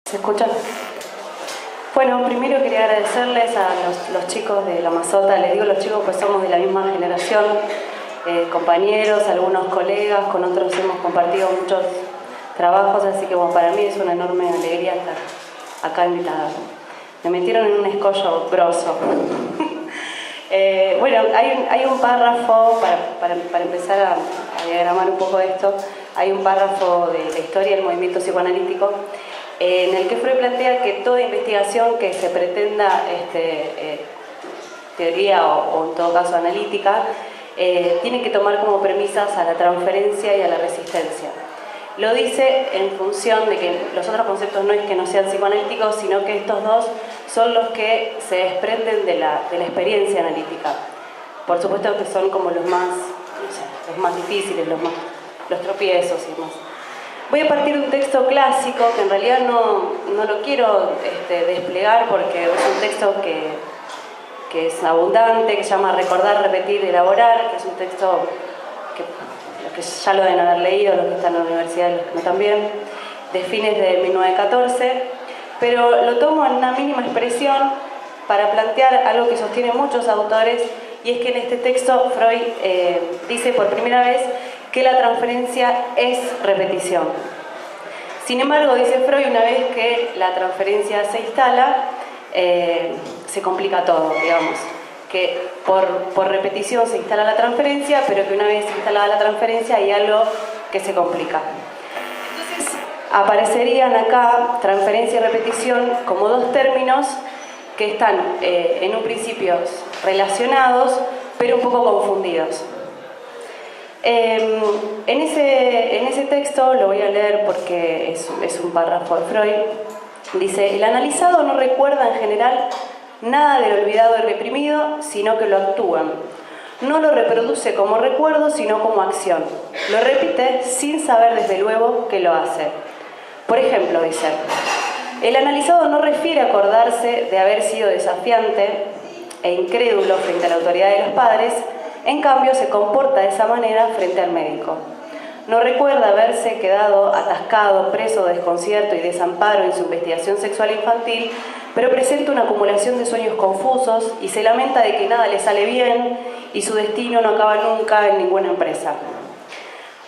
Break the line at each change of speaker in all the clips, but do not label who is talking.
¿Se escucha? Bueno, primero quería agradecerles a los chicos de La Mazota. Les digo los chicos pues somos de la misma generación, compañeros, algunos colegas, con otros hemos compartido muchos trabajos, así que bueno, para mí es una enorme alegría estar acá invitada. Me metieron en un escollo grosso. Bueno, hay un párrafo, para empezar a diagramar un poco esto, hay un párrafo de la historia del movimiento psicoanalítico en el que Freud plantea que toda investigación que se pretenda teoría o en todo caso analítica tiene que tomar como premisas a la transferencia y a la resistencia. Lo dice en función de que los otros conceptos no es que no sean psicoanalíticos, sino que estos dos son los que se desprenden de la experiencia analítica. Por supuesto que son como los más, no sé, los más difíciles, los tropiezos y demás. Voy a partir de un texto clásico que en realidad no lo quiero desplegar porque es un texto que es abundante, que se llama Recordar, Repetir, Elaborar, que es un texto que los que ya lo deben haber leído, los que están en la universidad y los que no también, de fines de 1914, pero lo tomo en una mínima expresión para plantear algo que sostienen muchos autores, y es que en este texto Freud dice por primera vez que la transferencia es repetición. Sin embargo, dice Freud, una vez que la transferencia se instala, se complica todo, digamos. Que por repetición se instala la transferencia, pero que una vez instalada la transferencia hay algo que se complica. Entonces, aparecerían acá transferencia y repetición como dos términos que están en un principio relacionados, pero un poco confundidos. En ese texto, lo voy a leer porque es un párrafo de Freud, dice: el analizado no recuerda en general nada del olvidado y reprimido, sino que lo actúan. No lo reproduce como recuerdo, sino como acción. Lo repite sin saber desde luego que lo hace. Por ejemplo, dice, el analizado no refiere a acordarse de haber sido desafiante e incrédulo frente a la autoridad de los padres, en cambio se comporta de esa manera frente al médico. No recuerda haberse quedado atascado, preso de desconcierto y desamparo en su investigación sexual infantil, pero presenta una acumulación de sueños confusos y se lamenta de que nada le sale bien y su destino no acaba nunca en ninguna empresa.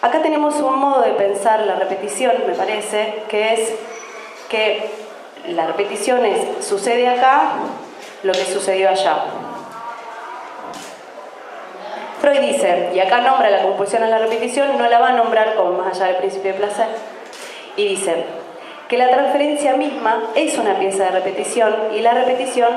Acá tenemos un modo de pensar la repetición, me parece, que es que la repetición es sucede acá lo que sucedió allá. Freud dice, y acá nombra la compulsión a la repetición, no la va a nombrar como más allá del principio de placer, y dice que la transferencia misma es una pieza de repetición y la repetición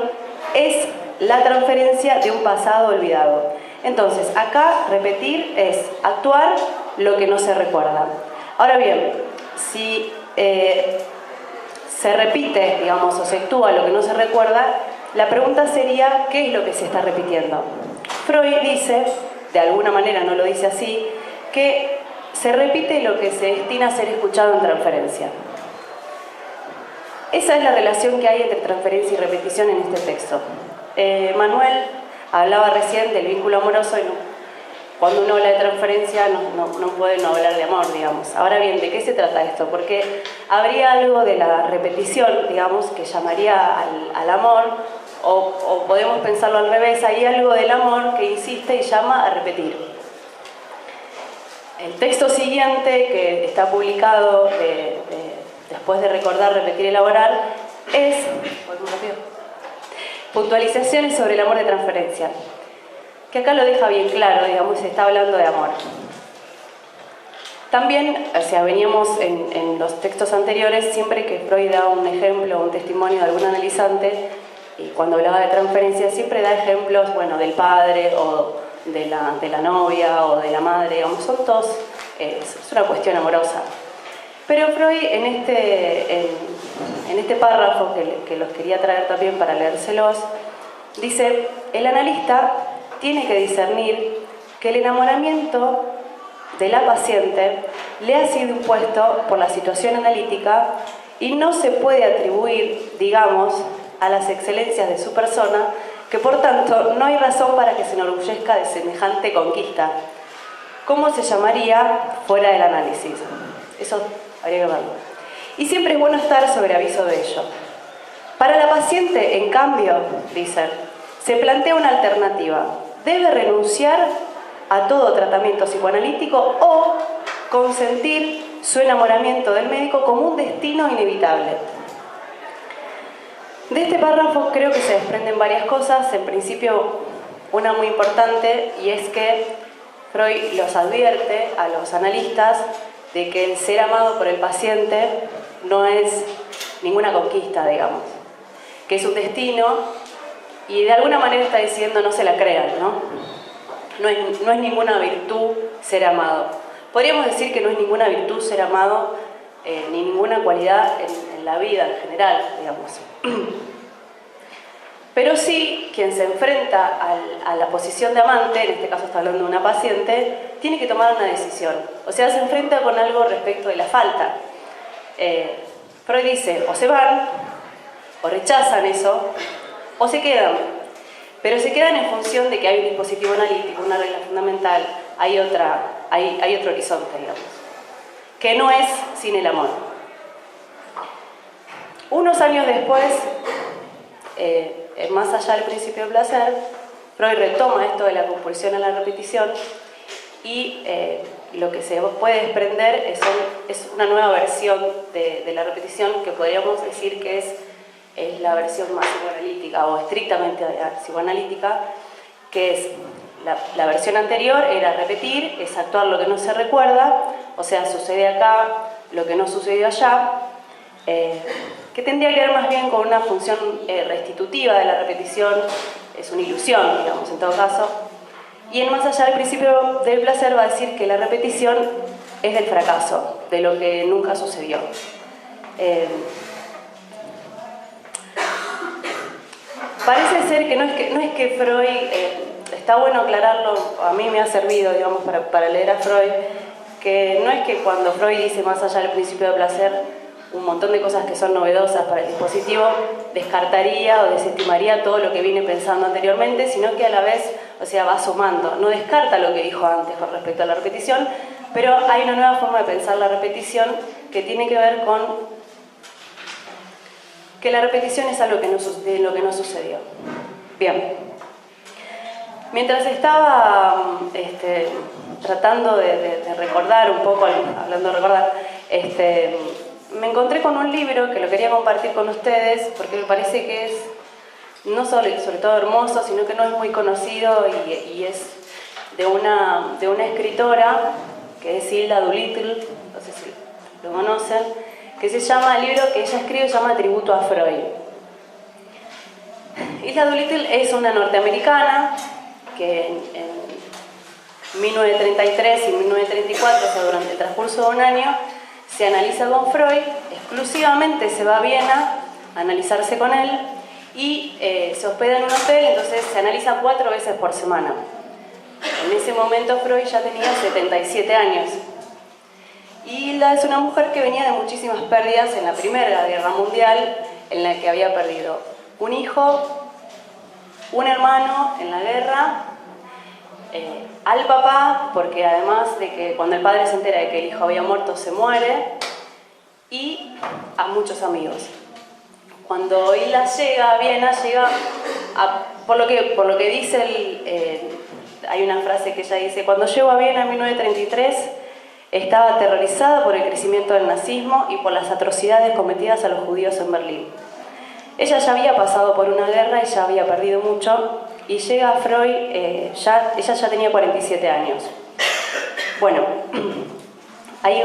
es la transferencia de un pasado olvidado. Entonces, acá repetir es actuar lo que no se recuerda. Ahora bien, si se repite, digamos, o se actúa lo que no se recuerda, la pregunta sería, ¿qué es lo que se está repitiendo? Freud dice, de alguna manera no lo dice así, que se repite lo que se destina a ser escuchado en transferencia. Esa es la relación que hay entre transferencia y repetición en este texto. Manuel hablaba recién del vínculo amoroso y cuando uno habla de transferencia no puede no hablar de amor, digamos. Ahora bien, ¿de qué se trata esto? Porque habría algo de la repetición, digamos, que llamaría al amor, o podemos pensarlo al revés, hay algo del amor que insiste y llama a repetir. El texto siguiente, que está publicado después de Recordar, Repetir, Elaborar, es puntualizaciones sobre el amor de transferencia, que acá lo deja bien claro, digamos, se está hablando de amor. También, o sea, veníamos en los textos anteriores, siempre que Freud da un ejemplo o un testimonio de algún analizante, y cuando hablaba de transferencia siempre da ejemplos, bueno, del padre o de la novia o de la madre, digamos, son todos, es una cuestión amorosa. Pero Freud en este párrafo que los quería traer también para leérselos, dice, el analista tiene que discernir que el enamoramiento de la paciente le ha sido impuesto por la situación analítica y no se puede atribuir, digamos, a las excelencias de su persona, que por tanto no hay razón para que se enorgullezca de semejante conquista. ¿Cómo se llamaría fuera del análisis? Eso habría que verlo. y siempre es bueno estar sobre aviso de ello. Para la paciente, en cambio, dicen, se plantea una alternativa. Debe renunciar a todo tratamiento psicoanalítico o consentir su enamoramiento del médico como un destino inevitable. De este párrafo creo que se desprenden varias cosas. En principio, una muy importante, y es que Freud los advierte a los analistas de que el ser amado por el paciente no es ninguna conquista, digamos, que es un destino, y de alguna manera está diciendo no se la crean, ¿no? No es ninguna virtud ser amado. Podríamos decir que no es ninguna virtud ser amado, ni ninguna cualidad en la vida en general, digamos. Pero sí, quien se enfrenta a la posición de amante, en este caso está hablando de una paciente, tiene que tomar una decisión. O sea, se enfrenta con algo respecto de la falta. Freud dice, o se van, o rechazan eso, o se quedan. Pero se quedan en función de que hay un dispositivo analítico, una regla fundamental, hay otro horizonte, digamos, que no es sin el amor. Unos años después, más allá del principio de placer, Freud retoma esto de la compulsión a la repetición y lo que se puede desprender es una nueva versión de la repetición que podríamos decir que es la versión más psicoanalítica o estrictamente psicoanalítica, que es la versión anterior era repetir, es actuar lo que no se recuerda, o sea, sucede acá lo que no sucedió allá, que tendría que ver más bien con una función restitutiva de la repetición, es una ilusión, digamos, en todo caso. Y en más allá del principio del placer va a decir que la repetición es del fracaso, de lo que nunca sucedió. Parece ser que no es que Freud, está bueno aclararlo, a mí me ha servido, digamos, para leer a Freud, que no es que cuando Freud dice más allá del principio del placer, un montón de cosas que son novedosas para el dispositivo, descartaría o desestimaría todo lo que viene pensando anteriormente, sino que a la vez, o sea, va sumando. No descarta lo que dijo antes con respecto a la repetición, pero hay una nueva forma de pensar la repetición que tiene que ver con que la repetición es algo de lo que no sucedió. Bien. Mientras estaba tratando de recordar un poco, hablando de recordar, me encontré con un libro que lo quería compartir con ustedes porque me parece que es no sobre todo hermoso, sino que no es muy conocido y es de una escritora que es Hilda Doolittle, no sé si lo conocen, que se llama, el libro que ella escribe se llama Tributo a Freud. Hilda Doolittle es una norteamericana que en 1933 y 1934, o sea, durante el transcurso de un año, se analiza con Freud, exclusivamente se va a Viena a analizarse con él y se hospeda en un hotel, entonces se analiza 4 veces por semana. En ese momento Freud ya tenía 77 años. Y Hilda es una mujer que venía de muchísimas pérdidas en la Primera Guerra Mundial, en la que había perdido un hijo, un hermano en la guerra, al papá, porque además de que cuando el padre se entera de que el hijo había muerto se muere, y a muchos amigos. Cuando Hilda llega a Viena, por lo que dice, hay una frase que ella dice: cuando llego a Viena en 1933 estaba aterrorizada por el crecimiento del nazismo y por las atrocidades cometidas a los judíos en Berlín. Ella ya había pasado por una guerra y ya había perdido mucho, y llega a Freud, ella ya tenía 47 años. Bueno, hay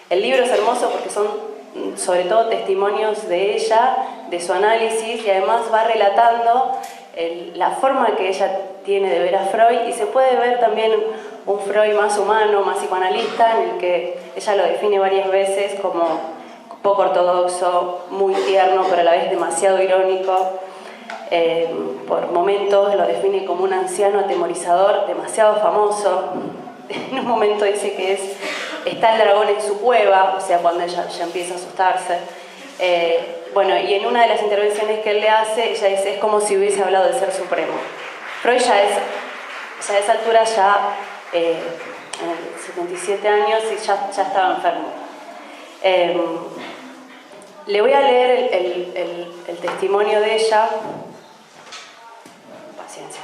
el libro es hermoso porque son sobre todo testimonios de ella, de su análisis, y además va relatando la forma que ella tiene de ver a Freud, y se puede ver también un Freud más humano, más psicoanalista, en el que ella lo define varias veces como poco ortodoxo, muy tierno, pero a la vez demasiado irónico. Por momentos lo define como un anciano atemorizador, demasiado famoso. En un momento dice que está el dragón en su cueva, o sea, cuando ella ya empieza a asustarse. Bueno, y en una de las intervenciones que él le hace, ella dice: es como si hubiese hablado del Ser Supremo. Freud ya a esa altura ya 77 años y ya estaba enfermo. Le voy a leer el testimonio de ella. Paciencia.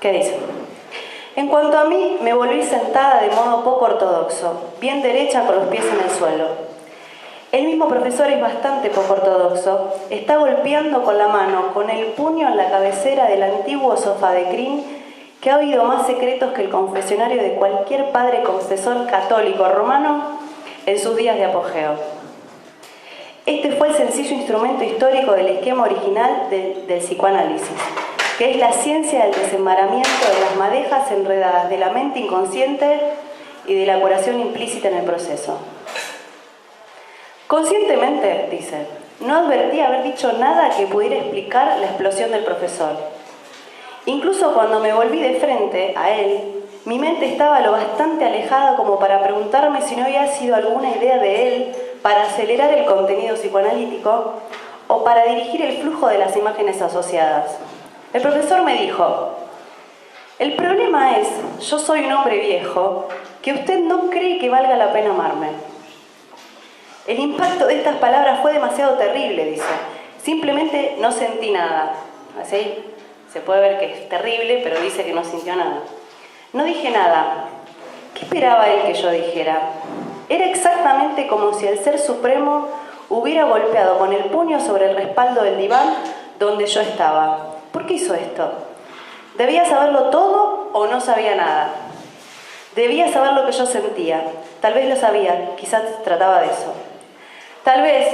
¿Qué dice? En cuanto a mí, me volví sentada de modo poco ortodoxo, bien derecha con los pies en el suelo. El mismo profesor es bastante poco ortodoxo. Está golpeando con la mano, con el puño en la cabecera del antiguo sofá de crin que ha oído más secretos que el confesionario de cualquier padre confesor católico romano en sus días de apogeo. Este fue el sencillo instrumento histórico del esquema original del psicoanálisis, que es la ciencia del desenmaramiento de las madejas enredadas de la mente inconsciente y de la curación implícita en el proceso. Conscientemente, dice, no advertí haber dicho nada que pudiera explicar la explosión del profesor. Incluso cuando me volví de frente a él, mi mente estaba lo bastante alejada como para preguntarme si no había sido alguna idea de él para acelerar el contenido psicoanalítico o para dirigir el flujo de las imágenes asociadas. El profesor me dijo: el problema es, yo soy un hombre viejo, que usted no cree que valga la pena amarme. El impacto de estas palabras fue demasiado terrible, dice. Simplemente no sentí nada. Así se puede ver que es terrible, pero dice que no sintió nada. No dije nada. ¿Qué esperaba él que yo dijera? Era exactamente como si el Ser Supremo hubiera golpeado con el puño sobre el respaldo del diván donde yo estaba. ¿Por qué hizo esto? ¿Debía saberlo todo o no sabía nada? Debía saber lo que yo sentía. Tal vez lo sabía, quizás trataba de eso. Tal vez,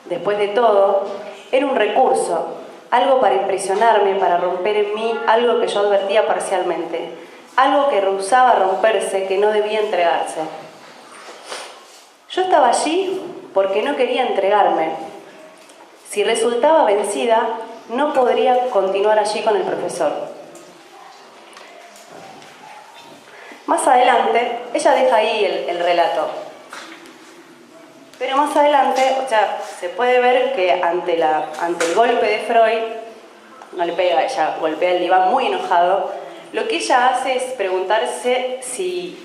después de todo, era un recurso, algo para impresionarme, para romper en mí algo que yo advertía parcialmente, algo que rehusaba romperse, que no debía entregarse. Yo estaba allí porque no quería entregarme. Si resultaba vencida, no podría continuar allí con el profesor. Más adelante, ella deja ahí el relato. Pero más adelante, o sea, se puede ver que ante el golpe de Freud, no le pega, ella golpea el diván muy enojado, lo que ella hace es preguntarse si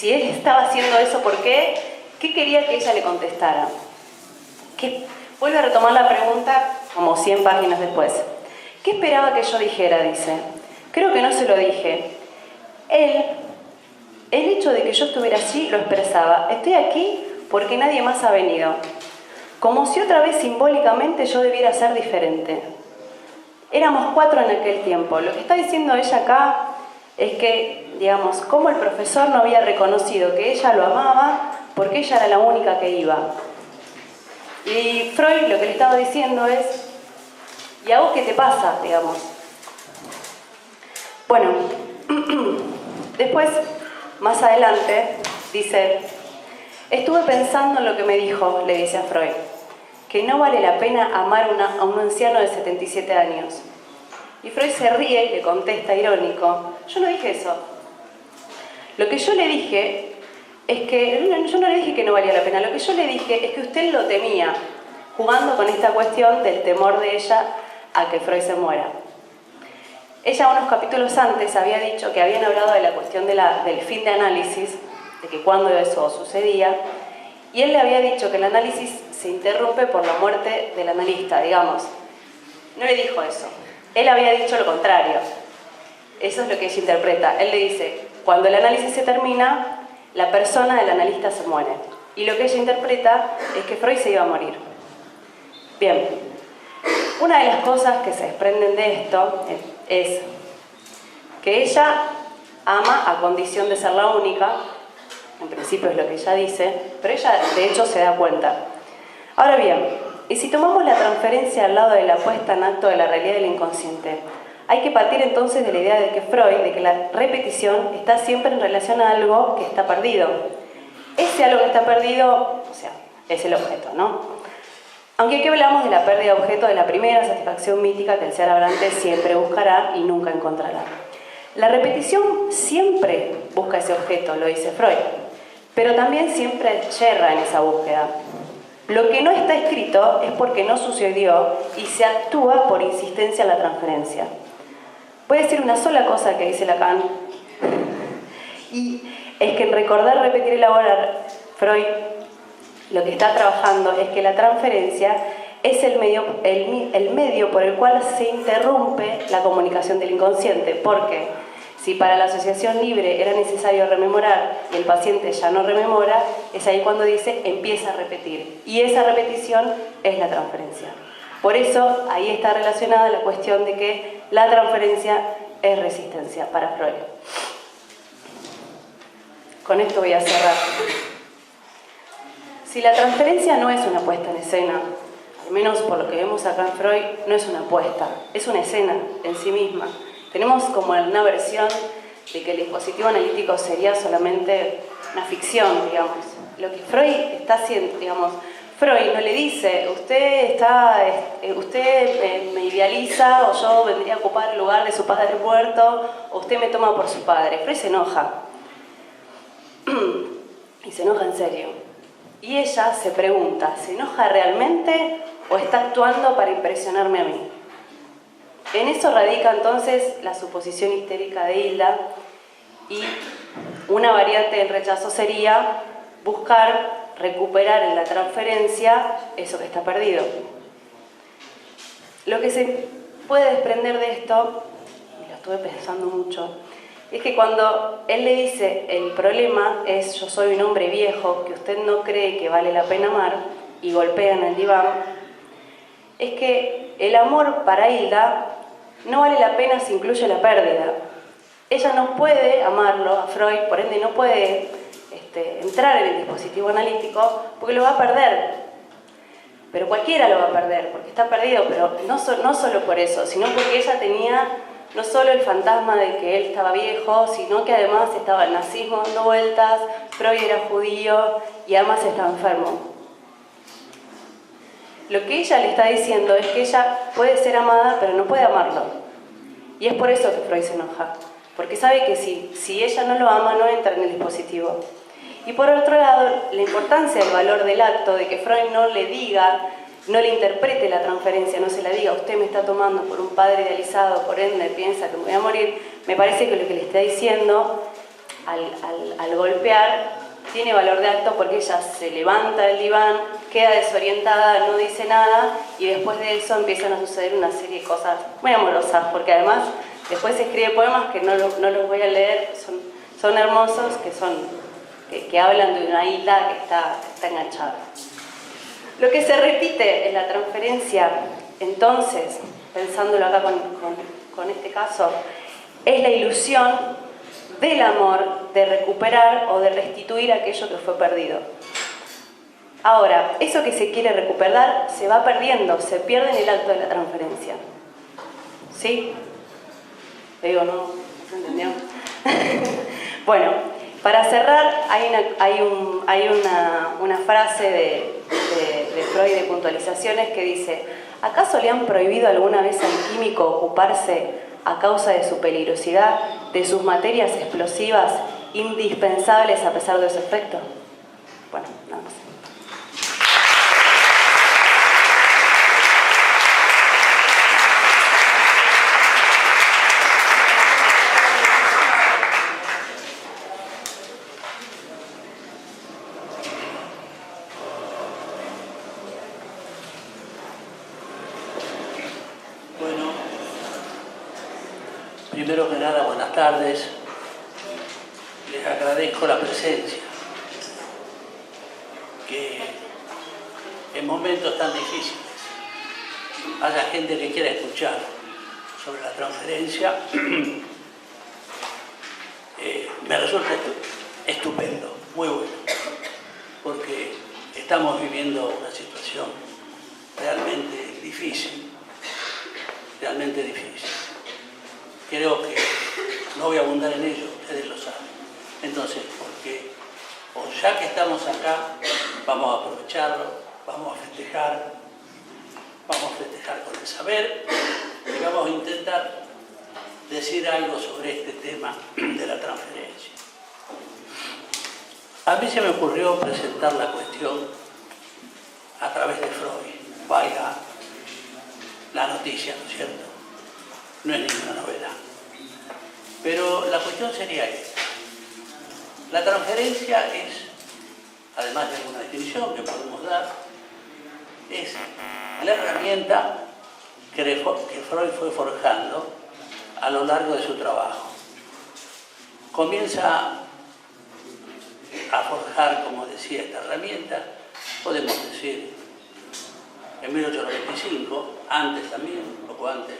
él estaba haciendo eso, ¿por qué? ¿Qué quería que ella le contestara? Vuelve a retomar la pregunta como 100 páginas después. ¿Qué esperaba que yo dijera? Dice. Creo que no se lo dije. El hecho de que yo estuviera allí lo expresaba. Estoy aquí porque nadie más ha venido. Como si otra vez simbólicamente yo debiera ser diferente. Éramos 4 en aquel tiempo. Lo que está diciendo ella acá es que, digamos, como el profesor no había reconocido que ella lo amaba porque ella era la única que iba. Y Freud lo que le estaba diciendo es: ¿y a vos qué te pasa? Digamos. Bueno, después, más adelante, dice: estuve pensando en lo que me dijo, le dice a Freud, que no vale la pena amar a un anciano de 77 años. Y Freud se ríe y le contesta irónico: yo no dije eso. Lo que yo le dije es que, yo no le dije que no valía la pena, lo que yo le dije es que usted lo temía, jugando con esta cuestión del temor de ella a que Freud se muera. Ella unos capítulos antes había dicho que habían hablado de la cuestión del fin de análisis, de que cuando eso sucedía, y él le había dicho que el análisis se interrumpe por la muerte del analista, digamos. No le dijo eso. Él había dicho lo contrario. Eso es lo que ella interpreta. Él le dice: cuando el análisis se termina, la persona del analista se muere. Y lo que ella interpreta es que Freud se iba a morir. Bien. Una de las cosas que se desprenden de esto es que ella ama a condición de ser la única. En principio es lo que ella dice, pero ella de hecho se da cuenta. Ahora bien, y si tomamos la transferencia al lado de la puesta en acto de la realidad del inconsciente, hay que partir entonces de la idea de que Freud, de que la repetición está siempre en relación a algo que está perdido. Ese algo que está perdido, o sea, es el objeto, ¿no? Aunque aquí hablamos de la pérdida de objeto, de la primera satisfacción mítica que el ser hablante siempre buscará y nunca encontrará. La repetición siempre busca ese objeto, lo dice Freud, pero también siempre yerra en esa búsqueda. Lo que no está escrito es porque no sucedió y se actúa por insistencia en la transferencia. Voy a decir una sola cosa que dice Lacan, y es que en recordar, repetir y elaborar, Freud lo que está trabajando es que la transferencia es el medio por el cual se interrumpe la comunicación del inconsciente, porque si para la asociación libre era necesario rememorar y el paciente ya no rememora, es ahí cuando dice empieza a repetir. Y esa repetición es la transferencia. Por eso ahí está relacionada la cuestión de que la transferencia es resistencia para Freud. Con esto voy a cerrar. Si la transferencia no es una puesta en escena, al menos por lo que vemos acá en Freud, no es una puesta, es una escena en sí misma. Tenemos como una versión de que el dispositivo analítico sería solamente una ficción, digamos. Lo que Freud está haciendo, digamos, Freud no le dice, usted me idealiza o yo vendría a ocupar el lugar de su padre muerto o usted me toma por su padre. Freud se enoja. Y se enoja en serio. Y ella se pregunta, ¿se enoja realmente o está actuando para impresionarme a mí? En eso radica entonces la suposición histérica de Hilda, y una variante del rechazo sería buscar recuperar en la transferencia eso que está perdido. Lo que se puede desprender de esto, y lo estuve pensando mucho, es que cuando él le dice el problema es yo soy un hombre viejo que usted no cree que vale la pena amar y golpea en el diván, es que el amor para Hilda no vale la pena si incluye la pérdida. Ella no puede amarlo a Freud, por ende no puede entrar en el dispositivo analítico porque lo va a perder. Pero cualquiera lo va a perder porque está perdido, pero no solo por eso, sino porque ella tenía no solo el fantasma de que él estaba viejo, sino que además estaba el nazismo dando vueltas, Freud era judío y además estaba enfermo. Lo que ella le está diciendo es que ella puede ser amada, pero no puede amarlo. Y es por eso que Freud se enoja, porque sabe que si ella no lo ama, no entra en el dispositivo. Y por otro lado, la importancia del valor del acto, de que Freud no le diga, no le interprete la transferencia, no se la diga, usted me está tomando por un padre idealizado, por ende piensa que me voy a morir, me parece que lo que le está diciendo al golpear tiene valor de acto porque ella se levanta del diván, queda desorientada, no dice nada y después de eso empiezan a suceder una serie de cosas muy amorosas, porque además después se escribe poemas que no los voy a leer, son hermosos, que hablan de una Hilda que está enganchada. Lo que se repite en la transferencia, entonces, pensándolo acá con este caso, es la ilusión del amor de recuperar o de restituir aquello que fue perdido. Ahora, eso que se quiere recuperar se va perdiendo, se pierde en el acto de la transferencia. ¿Sí? Le digo, ¿no entendió? Bueno, para cerrar, hay una frase de Freud de puntualizaciones que dice: ¿acaso le han prohibido alguna vez al químico ocuparse, a causa de su peligrosidad, de sus materias explosivas indispensables a pesar de su efecto? Bueno, nada más.
Primero que nada, buenas tardes. Les agradezco la presencia. Que en momentos tan difíciles haya gente que quiera escuchar sobre la transferencia, me resulta estupendo, muy bueno, porque estamos viviendo una situación realmente difícil, realmente difícil. Creo que no voy a abundar en ello, ustedes lo saben. Entonces, porque ya que estamos acá, vamos a aprovecharlo, vamos a festejar con el saber y vamos a intentar decir algo sobre este tema de la transferencia. A mí se me ocurrió presentar la cuestión a través de Freud. Valga la noticia, ¿no es cierto? No es ninguna novedad. Pero la cuestión sería esta. La transferencia es, además de alguna definición que podemos dar, es la herramienta que Freud fue forjando a lo largo de su trabajo. Comienza a forjar, como decía, esta herramienta, podemos decir, en 1895, antes también, un poco antes,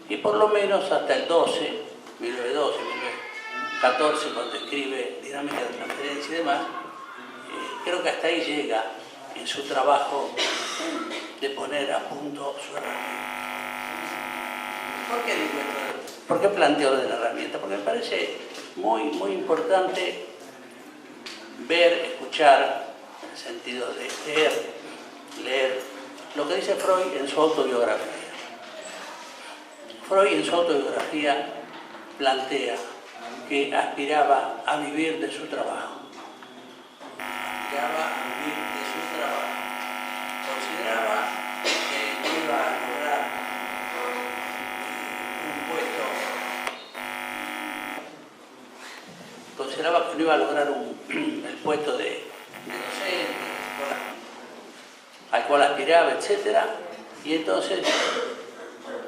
y por lo menos hasta el 1912, 1914, cuando escribe Dinámica de Transferencia y demás, creo que hasta ahí llega en su trabajo de poner a punto su herramienta. ¿Por qué digo esto? ¿Por qué planteo lo de la herramienta? Porque me parece muy importante ver, escuchar, en el sentido de leer lo que dice Freud en su autobiografía. Freud en su autobiografía plantea que aspiraba a vivir de su trabajo. Aspiraba a vivir de su trabajo. Consideraba que no iba a lograr un puesto, consideraba que no iba a lograr el puesto de docente, al cual aspiraba, etc. Y entonces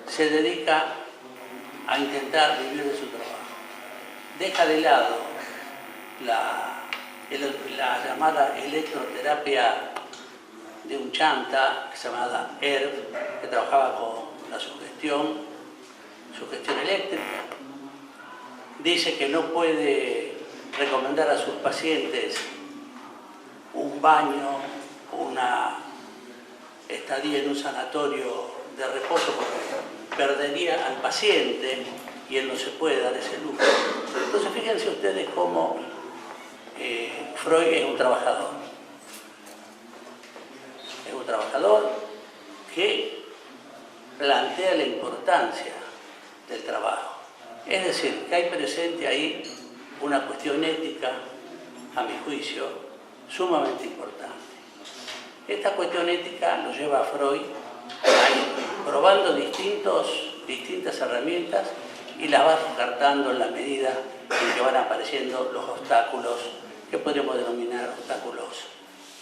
se dedica a intentar vivir de su trabajo. Deja de lado la llamada electroterapia de un chanta llamada ERV, que trabajaba con la sugestión eléctrica. Dice que no puede recomendar a sus pacientes un baño, una estadía en un sanatorio de reposo, porque perdería al paciente y él no se puede dar ese lujo. Entonces fíjense ustedes cómo Freud es un trabajador. Es un trabajador que plantea la importancia del trabajo. Es decir, que hay presente ahí una cuestión ética, a mi juicio, sumamente importante. Esta cuestión ética nos lleva a Freud a ir probando distintas herramientas y las va descartando en la medida en que van apareciendo los obstáculos que podríamos denominar obstáculos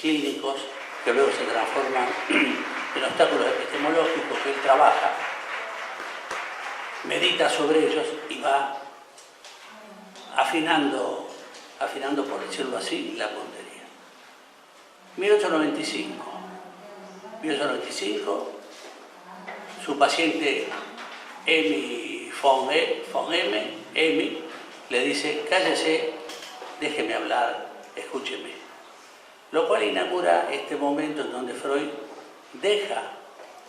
clínicos, que luego se transforman en obstáculos epistemológicos que él trabaja, medita sobre ellos y va afinando, por decirlo así, la puntería. 1895, su paciente Emmy von M, le dice: cállese, déjeme hablar, escúcheme. Lo cual inaugura este momento en donde Freud deja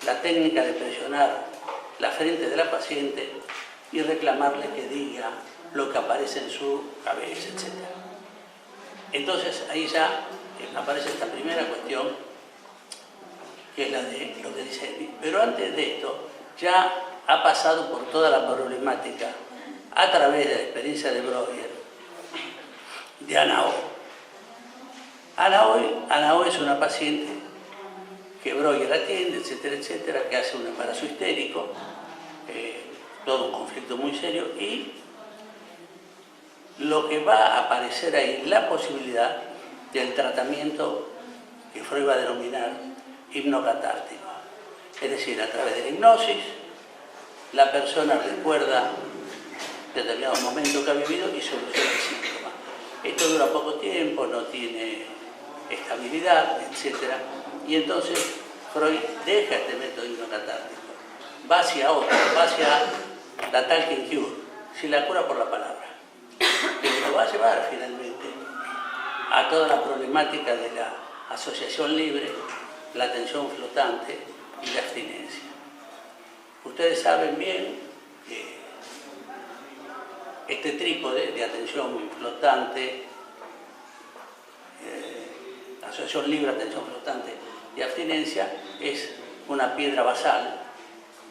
la técnica de presionar la frente de la paciente y reclamarle que diga lo que aparece en su cabeza, etc. Entonces ahí ya aparece esta primera cuestión, que es la de lo que dice Emmy. Pero antes de esto ya ha pasado por toda la problemática a través de la experiencia de Breuer, de Ana O. Ana O es una paciente que Breuer atiende, etcétera, que hace un embarazo histérico, todo un conflicto muy serio, y lo que va a aparecer ahí es la posibilidad del tratamiento que Freud va a denominar hipnocatártico. Es decir, a través de la hipnosis, la persona recuerda determinados momentos que ha vivido y soluciona el síntoma. Esto dura poco tiempo, no tiene estabilidad, etc. Y entonces Freud deja este método hipnocatártico, va hacia otro, va hacia la talking cure, si la cura por la palabra, que lo va a llevar finalmente a toda la problemática de la asociación libre, la atención flotante y la abstinencia. Ustedes saben bien que este trípode de atención flotante, asociación libre, atención flotante y abstinencia es una piedra basal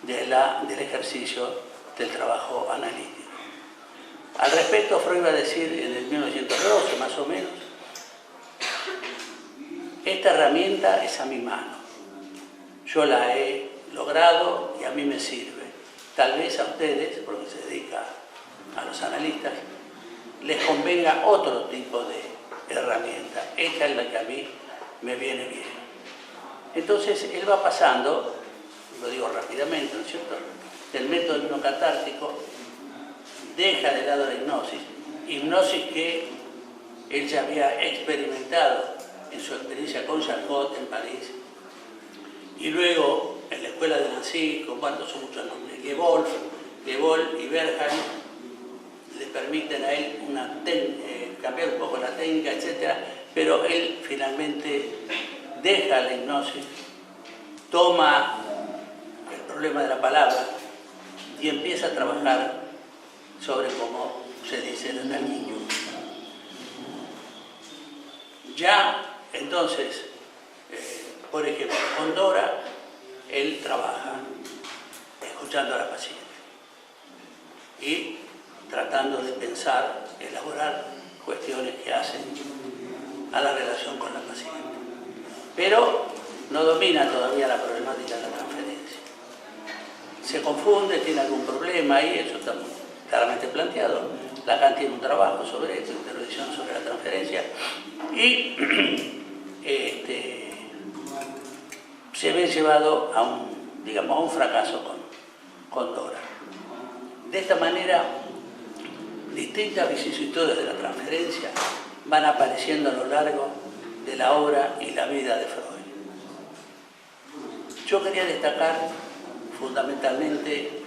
del ejercicio del trabajo analítico. Al respecto, Freud va a decir en el 1912, más o menos, esta herramienta es a mi mano. Yo la he logrado y a mí me sirve. Tal vez a ustedes, porque se dedica a los analistas, les convenga otro tipo de herramienta. Esta es la que a mí me viene bien. Entonces él va pasando, lo digo rápidamente, ¿no es cierto?, del método hipnocatártico, deja de lado la hipnosis que él ya había experimentado en su experiencia con Charcot en París, y luego en la escuela de Nancy, con cuantos son muchos nombres, Gewolf y Bergheim le permiten a él cambiar un poco la técnica, etc. Pero él finalmente deja la hipnosis, toma el problema de la palabra y empieza a trabajar sobre cómo se dice en el niño. Ya, entonces, por ejemplo, con Dora, él trabaja escuchando a la paciente y tratando de pensar, elaborar cuestiones que hacen a la relación con la paciente. Pero no domina todavía la problemática de la transferencia. Se confunde, tiene algún problema y eso está claramente planteado. Lacan tiene un trabajo sobre esto, intervención sobre la transferencia, y se ve llevado a un fracaso con Dora. De esta manera, distintas vicisitudes de la transferencia van apareciendo a lo largo de la obra y la vida de Freud. Yo quería destacar fundamentalmente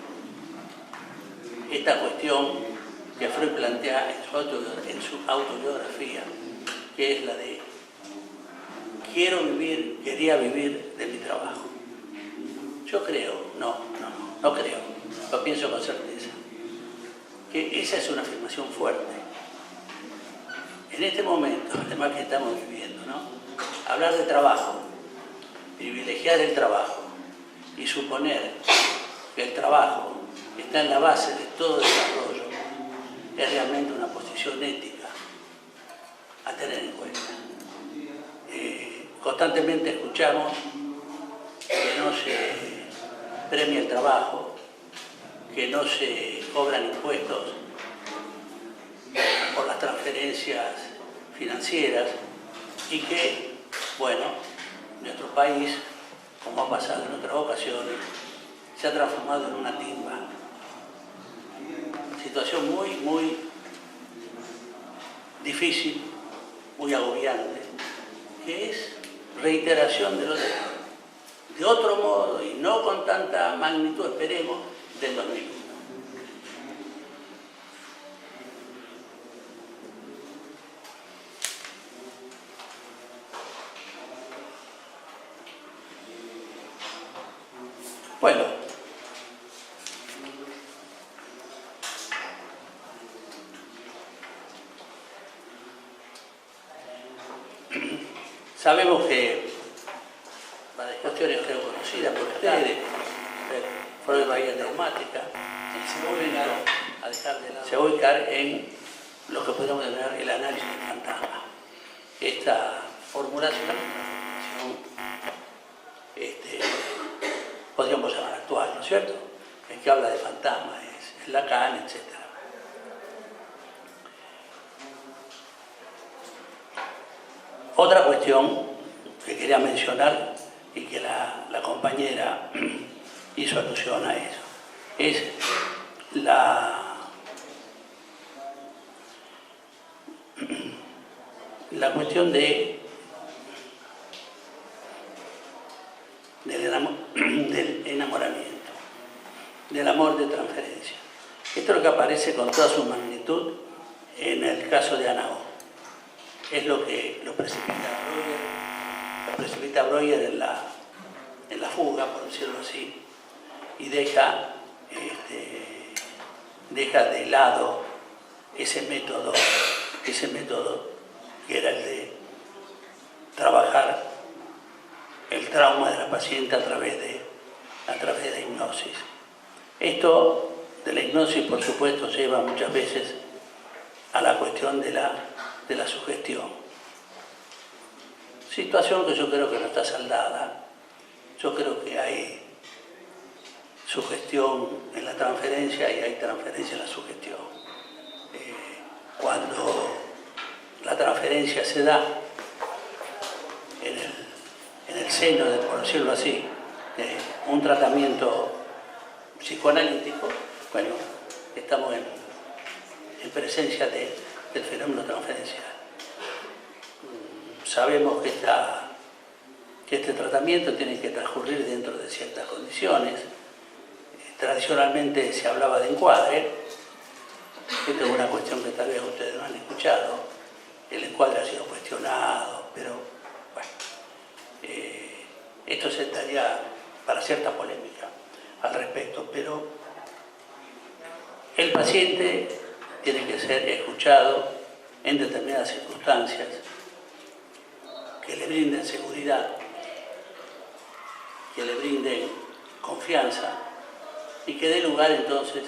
esta cuestión que Freud plantea en su autobiografía, que es la de quería vivir de mi trabajo. Yo creo, no creo, lo pienso con certeza, que esa es una afirmación fuerte. En este momento, además que estamos viviendo, ¿no?, hablar de trabajo, privilegiar el trabajo y suponer que el trabajo está en la base de todo desarrollo es realmente una posición ética a tener en cuenta. Constantemente escuchamos que no se premia el trabajo, que no se cobran impuestos por las transferencias financieras y que, bueno, nuestro país, como ha pasado en otras ocasiones, se ha transformado en una timba. Situación muy, muy difícil, muy agobiante, que es reiteración de otro modo y no con tanta magnitud, esperemos, del 2001. Bueno, sabemos que varias cuestiones creo conocidas por ustedes, Freud Bahía Traumática, se va a ubicar en lo que podríamos denominar el análisis del fantasma. Esta formulación, podríamos llamar actual, ¿no es cierto?, en que habla de fantasmas, es Lacan, etc. Otra cuestión que quería mencionar y que la compañera hizo alusión a eso, es la cuestión del enamoramiento, del amor de transferencia. Esto es lo que aparece con toda su magnitud en el caso de Ana O. Es lo que lo precipita a Breuer en la fuga, por decirlo así, y deja de lado ese método que era el de trabajar el trauma de la paciente a través de hipnosis. Esto de la hipnosis, por supuesto, lleva muchas veces a la cuestión de la sugestión. situación que yo creo que no está saldada. Yo creo que hay sugestión en la transferencia y hay transferencia en la sugestión. Cuando la transferencia se da en el seno, por decirlo así, de un tratamiento psicoanalítico, bueno, estamos en presencia del fenómeno transferencial. Sabemos que este tratamiento tiene que transcurrir dentro de ciertas condiciones. Tradicionalmente se hablaba de encuadre. Esta es una cuestión que tal vez ustedes no han escuchado. El encuadre ha sido cuestionado, pero bueno, esto se daría para cierta polémica al respecto, pero el paciente tiene que ser escuchado en determinadas circunstancias que le brinden seguridad, que le brinden confianza y que dé lugar entonces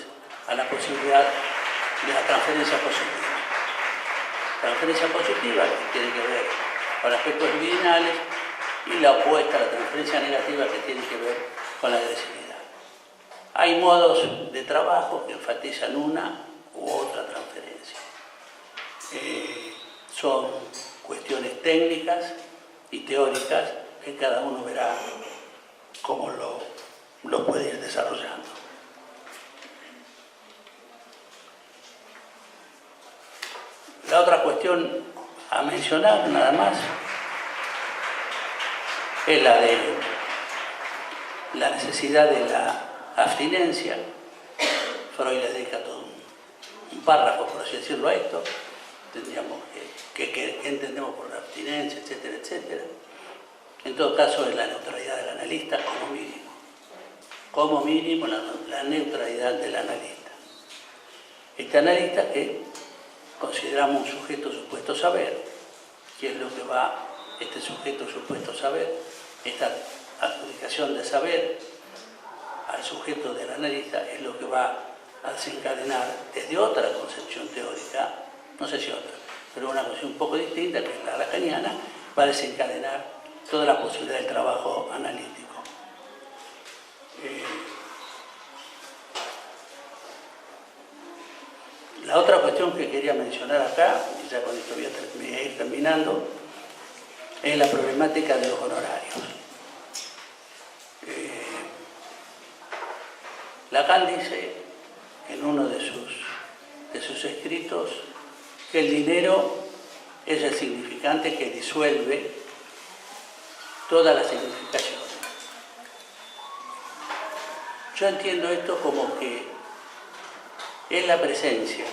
a la posibilidad de la transferencia positiva. Transferencia positiva que tiene que ver con aspectos libidinales y la opuesta a la transferencia negativa que tiene que ver con la agresividad. Hay modos de trabajo que enfatizan una u otra transferencia. Son cuestiones técnicas y teóricas que cada uno verá cómo lo puede ir desarrollando. La otra cuestión a mencionar, nada más, es la de la necesidad de la abstinencia. Freud le dedica todo un párrafo, por así decirlo, a esto. Tendríamos que entendemos por la abstinencia, etcétera, etcétera. En todo caso, es la neutralidad del analista como mínimo. Como mínimo, la neutralidad del analista. Este analista que consideramos un sujeto supuesto saber, que es lo que va, este sujeto supuesto saber, esta adjudicación de saber al sujeto del analista es lo que va a desencadenar desde otra concepción teórica, no sé si otra, pero una concepción un poco distinta, que es la lacaniana, va a desencadenar toda la posibilidad del trabajo analítico. La otra cuestión que quería mencionar acá, y ya con esto voy a ir terminando, es la problemática de los honorarios. Lacan dice en uno de sus escritos que el dinero es el significante que disuelve todas las significaciones. Yo entiendo esto como que es la presencia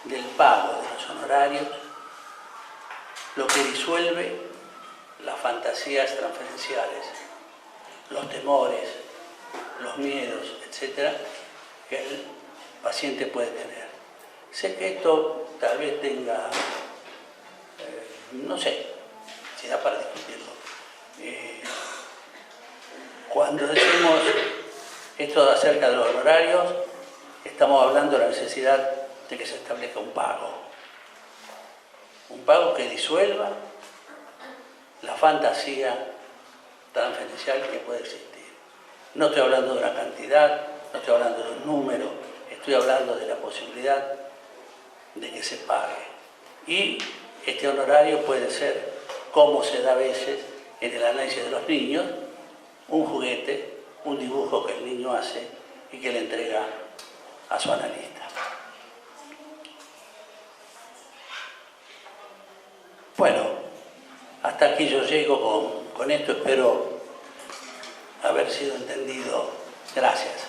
del pago de los honorarios lo que disuelve las fantasías transferenciales, los temores, los miedos, etcétera, que el paciente puede tener. Sé que esto tal vez tenga, no sé, si da para discutirlo. Cuando decimos esto acerca de los honorarios, estamos hablando de la necesidad de que se establezca un pago que disuelva la fantasía transferencial que puede existir. No estoy hablando de una cantidad, no estoy hablando de un número, estoy hablando de la posibilidad de que se pague. Y este honorario puede ser, como se da a veces en el análisis de los niños, un juguete, un dibujo que el niño hace y que le entrega a su analista. Bueno, hasta aquí yo llego con esto, espero haber sido entendido. Gracias.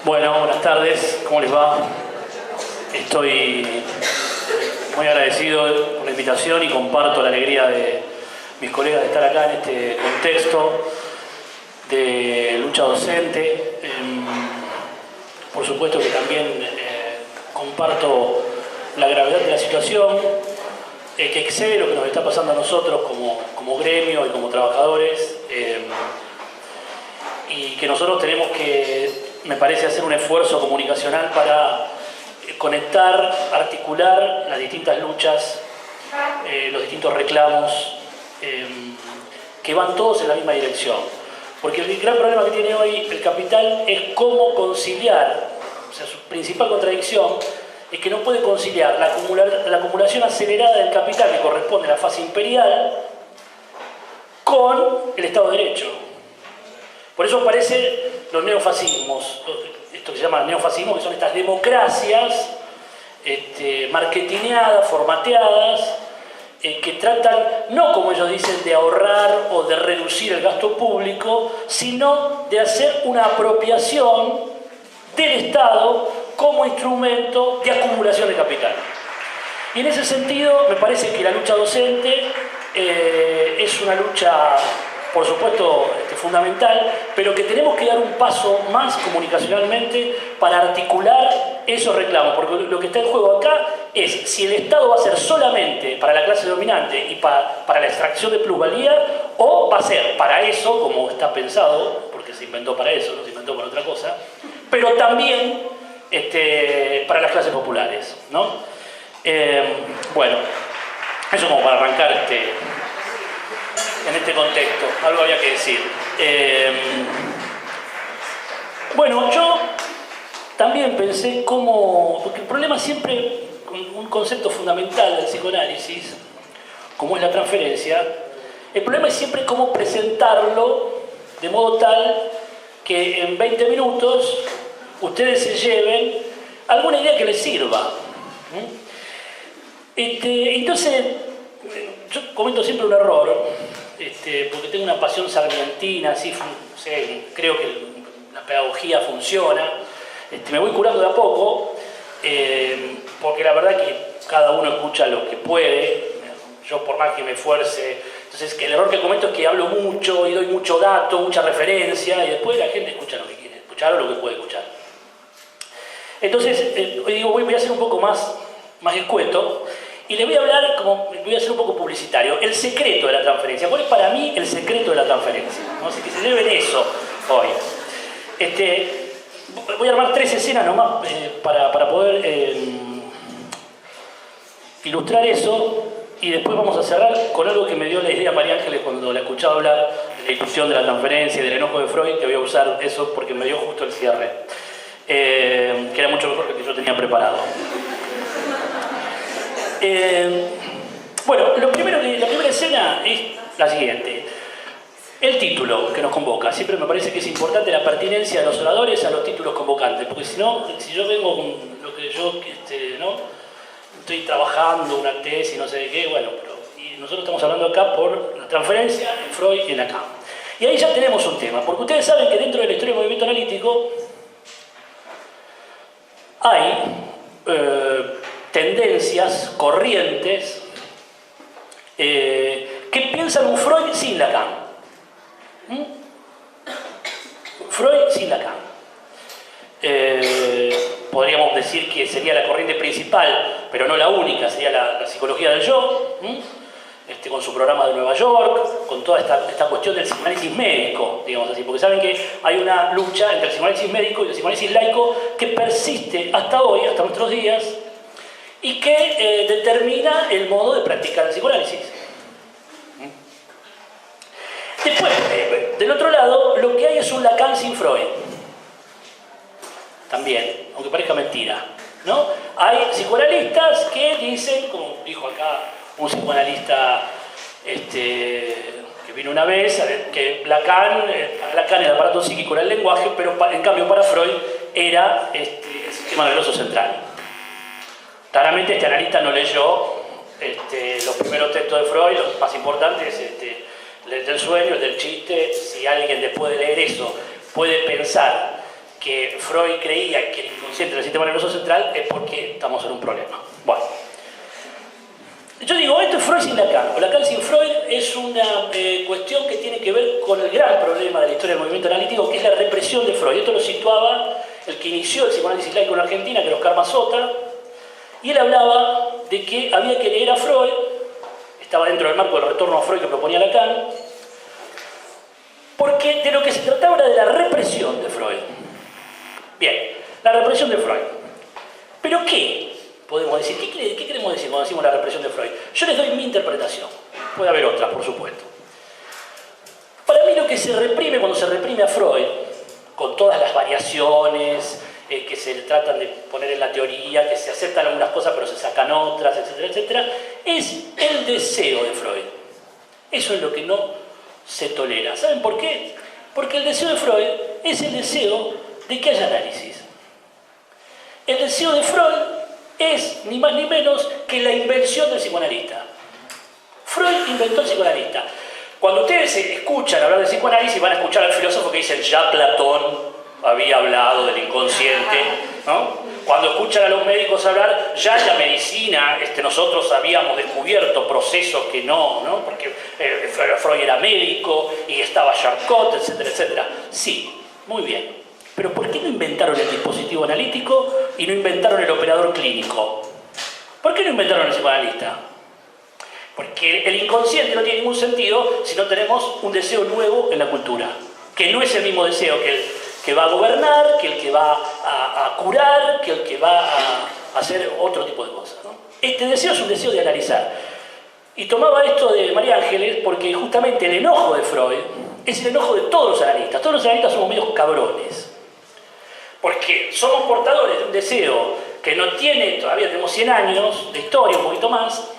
Bueno, buenas tardes, ¿cómo les va? Estoy muy agradecido por la invitación y comparto la alegría de mis colegas de estar acá en este contexto de lucha docente. Por supuesto que también comparto la gravedad de la situación que excede lo que nos está pasando a nosotros como gremio y como trabajadores, y que nosotros tenemos que, me parece, hacer un esfuerzo comunicacional para conectar, articular las distintas luchas, los distintos reclamos, que van todos en la misma dirección. Porque el gran problema que tiene hoy el capital es cómo conciliar, o sea, su principal contradicción es que no puede conciliar la acumulación acelerada del capital que corresponde a la fase imperial con el Estado de Derecho. Por eso aparecen los neofascismos, esto que se llama neofascismo, que son estas democracias marketineadas, formateadas, que tratan, no como ellos dicen, de ahorrar o de reducir el gasto público, sino de hacer una apropiación del Estado como instrumento de acumulación de capital. Y en ese sentido, me parece que la lucha docente es una lucha, por supuesto, fundamental, pero que tenemos que dar un paso más comunicacionalmente para articular esos reclamos, porque lo que está en juego acá es si el Estado va a ser solamente para la clase dominante y para la extracción de plusvalía, o va a ser para eso, como está pensado, porque se inventó para eso, no se inventó para otra cosa, pero también para las clases populares, ¿no? Bueno, eso como para arrancar en este contexto, algo había que decir. Bueno, yo también pensé cómo, porque el problema siempre, un concepto fundamental del psicoanálisis, como es la transferencia, el problema es siempre cómo presentarlo de modo tal que en 20 minutos ustedes se lleven alguna idea que les sirva. Entonces, yo comento siempre un error, porque tengo una pasión sarmientina, así, no sé, creo que la pedagogía funciona, me voy curando de a poco, porque la verdad que cada uno escucha lo que puede, yo por más que me esfuerce, entonces que el error que cometo es que hablo mucho y doy mucho dato, mucha referencia, y después la gente escucha lo que quiere escuchar o lo que puede escuchar. Entonces, digo, voy a ser un poco más escueto, y le voy a hablar, voy a ser un poco publicitario, el secreto de la transferencia. ¿Cuál es para mí el secreto de la transferencia? ¿No? Así que se lleven eso hoy. Voy a armar 3 escenas nomás para poder ilustrar eso, y después vamos a cerrar con algo que me dio la idea María Ángeles cuando la escuchaba hablar de la ilusión de la transferencia y del enojo de Freud, que voy a usar eso porque me dio justo el cierre, que era mucho mejor que el que yo tenía preparado. Bueno, la primera escena es la siguiente. El título que nos convoca. Siempre me parece que es importante la pertinencia de los oradores a los títulos convocantes, porque si no, si yo vengo con lo que yo ¿no? estoy trabajando una tesis, no sé de qué, bueno, y nosotros estamos hablando acá por la transferencia en Freud y en Lacan. Y ahí ya tenemos un tema, porque ustedes saben que dentro de la historia del movimiento analítico hay tendencias, corrientes, que piensan un Freud sin Lacan. Freud sin Lacan. Podríamos decir que sería la corriente principal, pero no la única, sería la psicología del yo, con su programa de Nueva York, con toda esta cuestión del psicoanálisis médico, digamos así, porque saben que hay una lucha entre el psicoanálisis médico y el psicoanálisis laico que persiste hasta hoy, hasta nuestros días, y que determina el modo de practicar el psicoanálisis. Después, del otro lado, lo que hay es un Lacan sin Freud. También, aunque parezca mentira, ¿no? Hay psicoanalistas que dicen, como dijo acá un psicoanalista que vino una vez, que Lacan el aparato psíquico era el lenguaje, pero en cambio para Freud era el sistema nervioso central. Claramente este analista no leyó los primeros textos de Freud, los más importantes, el del sueño, el del chiste. Si alguien después de leer eso puede pensar que Freud creía que el inconsciente del sistema nervioso central, es porque estamos en un problema. Bueno, yo digo, esto es Freud sin Lacan, o Lacan sin Freud, es una cuestión que tiene que ver con el gran problema de la historia del movimiento analítico, que es la represión de Freud. Esto lo situaba el que inició el psicoanálisis laico en Argentina, que era Oscar Mazota, y él hablaba de que había que leer a Freud estaba dentro del marco del retorno a Freud que proponía Lacan, porque de lo que se trataba era de la represión de Freud. Bien, la represión de Freud. ¿Pero qué podemos decir? ¿Qué queremos decir cuando decimos la represión de Freud? Yo les doy mi interpretación. Puede haber otras, por supuesto. Para mí lo que se reprime cuando se reprime a Freud, con todas las variaciones que se tratan de poner en la teoría, que se aceptan algunas cosas pero se sacan otras, etcétera, etcétera, es el deseo de Freud. Eso es lo que no se tolera. ¿Saben por qué? Porque el deseo de Freud es el deseo de que haya análisis. El deseo de Freud es ni más ni menos que la invención del psicoanalista. Freud inventó el psicoanalista. Cuando ustedes escuchan hablar de psicoanálisis, van a escuchar al filósofo que dicen ya Platón había hablado del inconsciente, ¿no? Cuando escuchan a los médicos hablar, ya en la medicina nosotros habíamos descubierto procesos que no, porque Freud era médico y estaba Charcot, etcétera, etcétera. Sí, muy bien. Pero ¿por qué no inventaron el dispositivo analítico y no inventaron el operador clínico? ¿Por qué no inventaron el psicoanalista? Porque el inconsciente no tiene ningún sentido si no tenemos un deseo nuevo en la cultura, que no es el mismo deseo que el que va a gobernar, que el que va a curar, que el que va a hacer otro tipo de cosas, ¿no? Este deseo es un deseo de analizar. Y tomaba esto de María Ángeles porque justamente el enojo de Freud es el enojo de todos los analistas. Todos los analistas somos medios cabrones. Porque somos portadores de un deseo que no tiene, todavía tenemos 100 años de historia, un poquito más,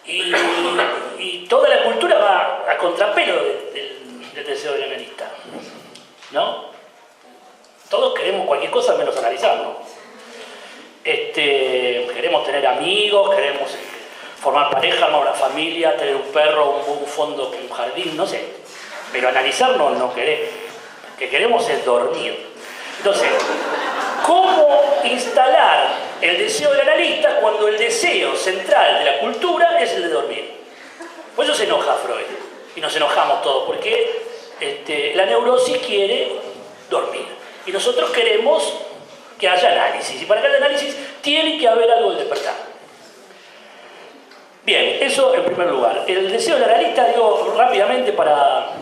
y toda la cultura va a contrapelo del deseo del analista, ¿no? Todos queremos cualquier cosa menos analizar, ¿no? Queremos tener amigos, queremos formar pareja, armar una familia, tener un perro, un fondo, un jardín, no sé. Pero analizarnos no queremos. Lo que queremos es dormir. Entonces, ¿cómo instalar el deseo del analista cuando el deseo central de la cultura es el de dormir? Por eso se enoja Freud. Y nos enojamos todos, porque la neurosis quiere dormir. Y nosotros queremos que haya análisis. Y para que haya análisis tiene que haber algo de despertar. Bien, eso en primer lugar. El deseo del analista, digo rápidamente para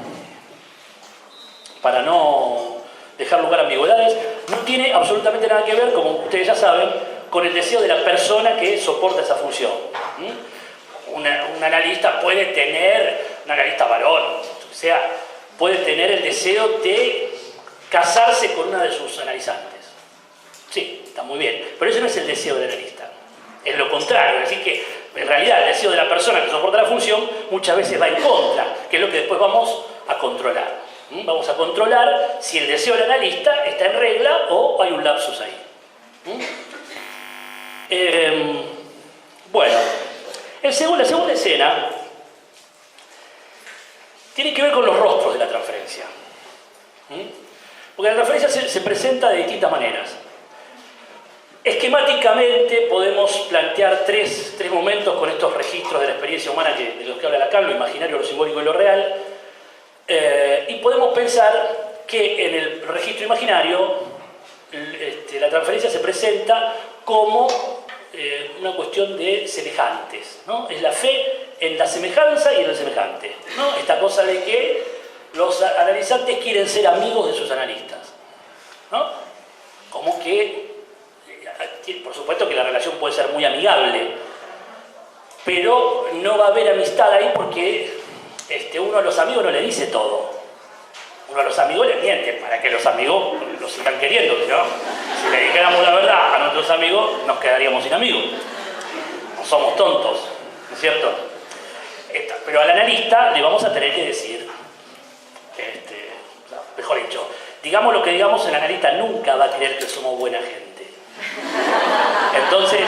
no dejar lugar a ambigüedades, no tiene absolutamente nada que ver, como ustedes ya saben, con el deseo de la persona que soporta esa función. Un analista puede tener, un analista varón, o sea, puede tener el deseo de casarse con una de sus analizantes. Sí, está muy bien, pero eso no es el deseo del analista. Es lo contrario, es decir que en realidad el deseo de la persona que soporta la función muchas veces va en contra, que es lo que después vamos a controlar. Vamos a controlar si el deseo del analista está en regla o hay un lapsus ahí. Bueno, la segunda escena tiene que ver con los rostros de la transferencia. Porque la transferencia se presenta de distintas maneras. Esquemáticamente podemos plantear tres momentos con estos registros de la experiencia humana de los que habla Lacan, lo imaginario, lo simbólico y lo real. Y podemos pensar que en el registro imaginario la transferencia se presenta como una cuestión de semejantes, ¿no? Es la fe en la semejanza y en el semejante, ¿no? Esta cosa de que los analizantes quieren ser amigos de sus analistas, ¿no? Como que, por supuesto que la relación puede ser muy amigable, pero no va a haber amistad ahí porque uno a los amigos no le dice todo. Uno a los amigos le miente para que los amigos los sigan queriendo, ¿no? Si le dijéramos la verdad a nuestros amigos, nos quedaríamos sin amigos. No somos tontos, ¿no es cierto? Pero al analista le vamos a tener que decir, mejor dicho, digamos lo que digamos, el analista nunca va a creer que somos buena gente. Entonces,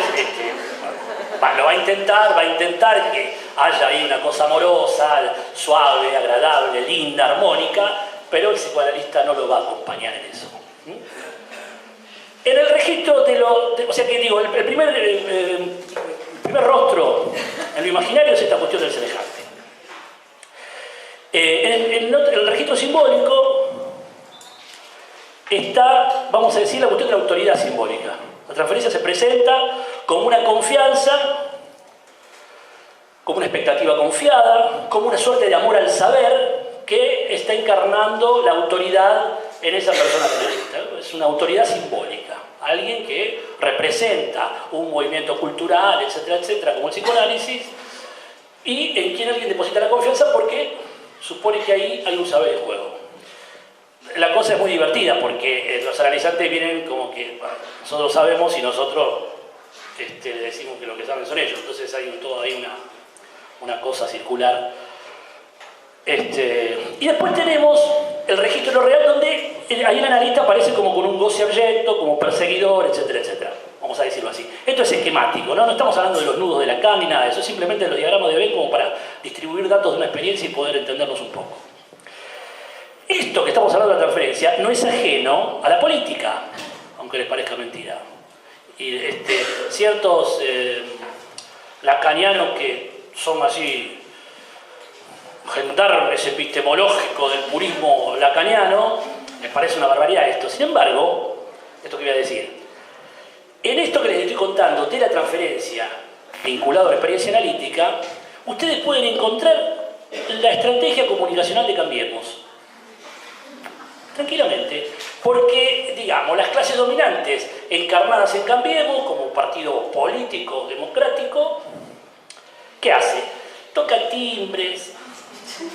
lo va a intentar que haya ahí una cosa amorosa, suave, agradable, linda, armónica, pero el psicoanalista no lo va a acompañar en eso. En el registro o sea que digo, el primer rostro en lo imaginario es esta cuestión del semejante. En el registro simbólico está, vamos a decir, la cuestión de la autoridad simbólica. La transferencia se presenta como una confianza como una expectativa confiada, como una suerte de amor al saber que está encarnando la autoridad en esa persona analista. Es una autoridad simbólica, alguien que representa un movimiento cultural, etcétera, etcétera, como el psicoanálisis, y en quien alguien deposita la confianza porque supone que ahí hay un saber de juego. La cosa es muy divertida porque los analizantes vienen como que bueno, nosotros sabemos y nosotros le decimos que lo que saben son ellos, entonces hay toda ahí una cosa circular. Y después tenemos el registro de lo real, donde ahí el analista aparece como con un goce abyecto, como perseguidor, etcétera, etcétera. Vamos a decirlo así. Esto es esquemático, ¿no? No estamos hablando de los nudos de Lacan ni nada de eso, simplemente los diagramas de Venn como para distribuir datos de una experiencia y poder entendernos un poco. Esto que estamos hablando de la transferencia no es ajeno a la política, aunque les parezca mentira. Y ciertos lacanianos que son así gendarmes epistemológicos del purismo lacaniano, les parece una barbaridad esto. Sin embargo, esto que voy a decir, en esto que les estoy contando de la transferencia vinculado a la experiencia analítica, ustedes pueden encontrar la estrategia comunicacional de Cambiemos. Tranquilamente, porque, digamos, las clases dominantes encarnadas en Cambiemos, como partido político democrático, ¿qué hace? Toca timbres,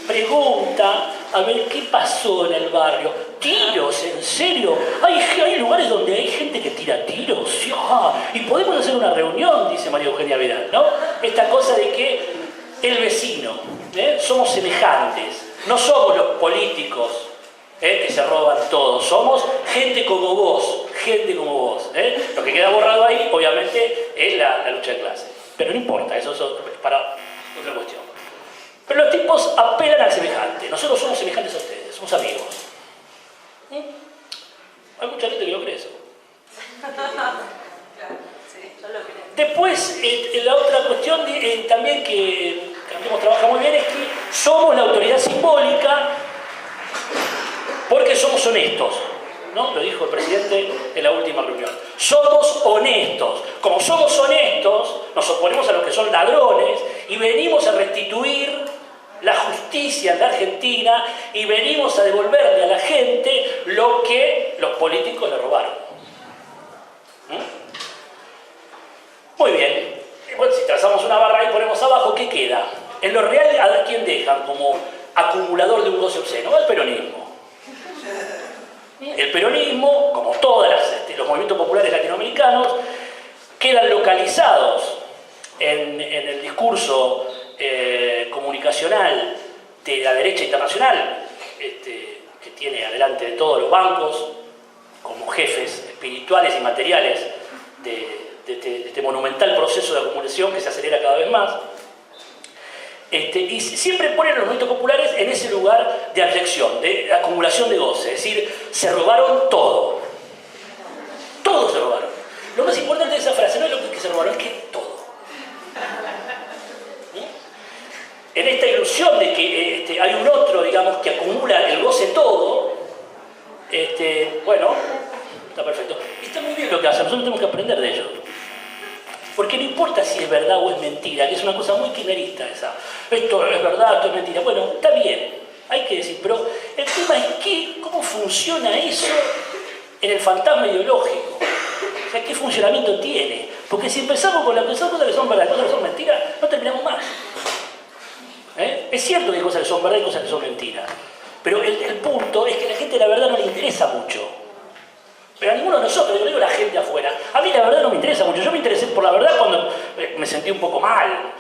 pregunta, a ver qué pasó en el barrio. ¿Tiros? ¿En serio? ¿Hay lugares donde hay gente que tira tiros? Sí, y podemos hacer una reunión, dice María Eugenia Vidal, ¿no? Esta cosa de que el vecino, somos semejantes, no somos los políticos que se roban todo, somos gente como vos, Lo que queda borrado ahí, obviamente, es la lucha de clase. Pero no importa, eso es para otra cuestión. Pero los tipos apelan al semejante. Nosotros somos semejantes a ustedes, somos amigos. Hay mucha gente que lo cree eso. Después, la otra cuestión también que Cambiemos trabaja muy bien es que somos la autoridad simbólica porque somos honestos, ¿no? Lo dijo el presidente en la última reunión. Somos honestos. Como somos honestos, nos oponemos a los que son ladrones y venimos a restituir la justicia en la Argentina y venimos a devolverle a la gente lo que los políticos le robaron. Muy bien. Bueno, si trazamos una barra y ponemos abajo, ¿qué queda? En lo real, ¿a quién dejan como acumulador de un goce obsceno? Al peronismo. El peronismo, como todos los movimientos populares latinoamericanos, quedan localizados en el discurso comunicacional de la derecha internacional, que tiene adelante de todos los bancos, como jefes espirituales y materiales de este monumental proceso de acumulación que se acelera cada vez más. Y siempre ponen a los movimientos populares en ese lugar de abyección, de acumulación de goce, es decir, se robaron todo. Todo se robaron. Lo más importante de esa frase no es lo que se robaron, es que todo. En esta ilusión de que hay un otro, digamos, que acumula el goce todo, bueno, está perfecto. Está muy bien lo que hacen, nosotros tenemos que aprender de ellos. Porque no importa si es verdad o es mentira, que es una cosa muy quimerista esa. Esto es verdad, esto es mentira. Bueno, está bien, hay que decir, pero el tema es cómo funciona eso en el fantasma ideológico. O sea, ¿qué funcionamiento tiene? Porque si empezamos con las cosas que son verdad y cosas que son mentiras, no terminamos más. Es cierto que hay cosas que son verdad y cosas que son mentiras. Pero el punto es que a la gente la verdad no le interesa mucho. Pero a ninguno de nosotros, yo digo la gente afuera, a mí la verdad no me interesa mucho. Yo me interesé por la verdad cuando me sentí un poco mal,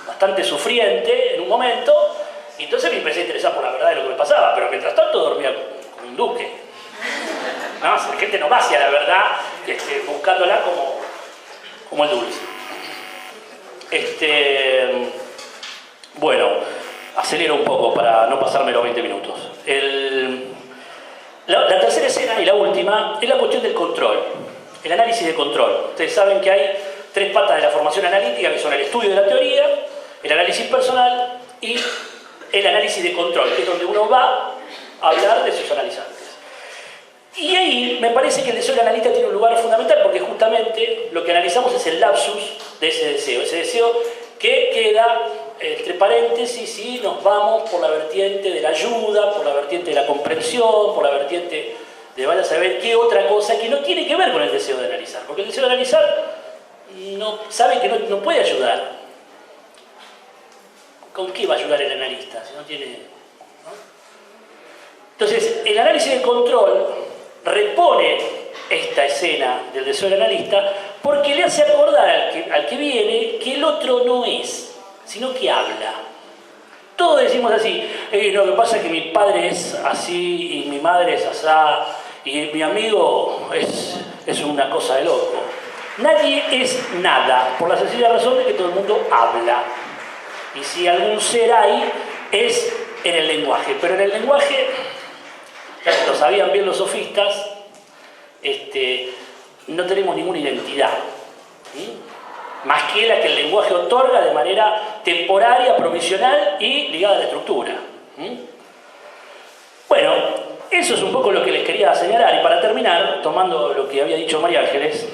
bastante sufriente en un momento, y entonces me empecé a interesar por la verdad de lo que me pasaba, pero mientras tanto dormía como un duque. ¿No? La gente no va hacia la verdad buscándola como el dulce. Bueno, acelero un poco para no pasarme los 20 minutos. La tercera escena y la última es la cuestión del control, el análisis de control. Ustedes saben que hay tres patas de la formación analítica, que son el estudio de la teoría, el análisis personal y el análisis de control, que es donde uno va a hablar de sus analizantes. Y ahí me parece que el deseo del analista tiene un lugar fundamental, porque justamente lo que analizamos es el lapsus de ese deseo que queda entre paréntesis, si nos vamos por la vertiente de la ayuda, por la vertiente de la comprensión, por la vertiente de vaya a saber qué otra cosa que no tiene que ver con el deseo de analizar. Porque el deseo de analizar sabe que no puede ayudar. ¿Con qué va a ayudar el analista si no tiene...? ¿no? Entonces, el análisis de control repone esta escena del deseo del analista porque le hace acordar al que viene que el otro no es, sino que habla. Todos decimos así, lo que pasa es que mi padre es así y mi madre es asá y mi amigo es una cosa de loco. Nadie es nada, por la sencilla razón de que todo el mundo habla. Y si algún ser hay, es en el lenguaje. Pero en el lenguaje, lo sabían bien los sofistas, no tenemos ninguna identidad. ¿Sí? Más que la que el lenguaje otorga de manera temporaria, provisional y ligada a la estructura. Bueno, eso es un poco lo que les quería señalar. Y para terminar, tomando lo que había dicho María Ángeles,